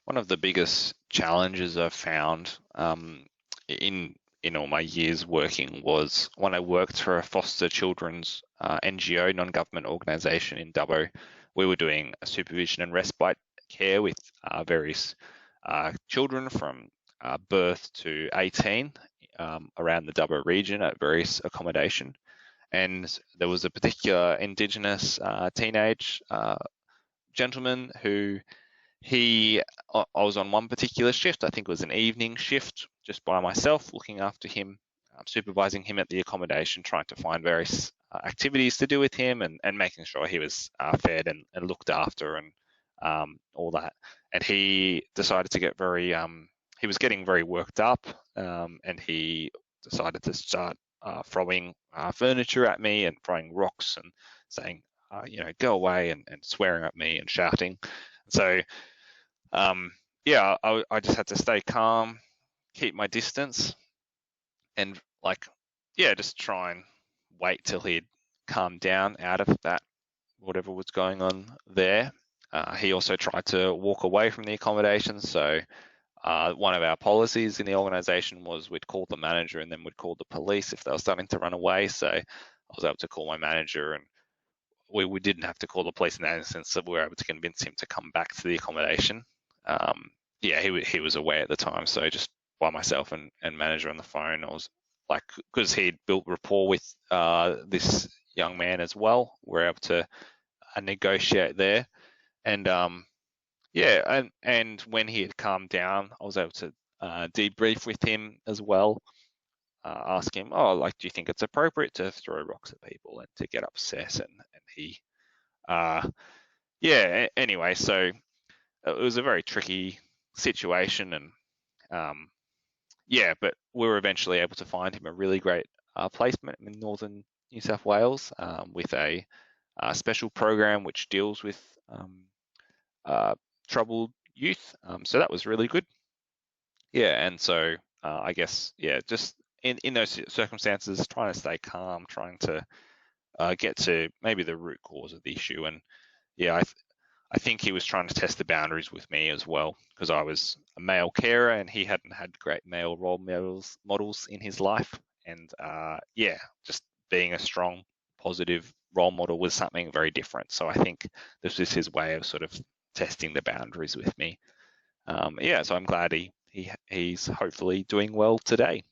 One of the biggest challenges I've found in all my years working was when I worked for a foster children's NGO, non-government organisation in Dubbo. We were doing supervision and respite care with various children from birth to 18 around the Dubbo region at various accommodation. And there was a particular Indigenous teenage gentleman who I was on one particular shift. I think it was an evening shift, just by myself, looking after him, supervising him at the accommodation, trying to find various activities to do with him, and making sure he was fed and looked after and all that. And he decided to get very, he was getting very worked up, and he decided to start throwing furniture at me and throwing rocks and saying, go away, and swearing at me and shouting. So I just had to stay calm, keep my distance, and just try and wait till he'd calmed down out of that, whatever was going on there. He also tried to walk away from the accommodation. So one of our policies in the organisation was we'd call the manager and then we'd call the police if they were starting to run away. So I was able to call my manager, and we didn't have to call the police in that instance, so we were able to convince him to come back to the accommodation. He was away at the time, so just by myself and manager on the phone, I was like, because he'd built rapport with this young man as well, we were able to negotiate there. And and when he had calmed down, I was able to debrief with him as well, ask him, do you think it's appropriate to throw rocks at people and to get upset? And he, anyway, so it was a very tricky situation, and but we were eventually able to find him a really great placement in northern New South Wales with a special program which deals with troubled youth. So that was really good. And so I guess, just in those circumstances, trying to stay calm, trying to get to maybe the root cause of the issue. And I think he was trying to test the boundaries with me as well, because I was a male carer and he hadn't had great male role models in his life. And just being a strong, positive role model was something very different. So I think this was his way of sort of testing the boundaries with me. So I'm glad he's hopefully doing well today.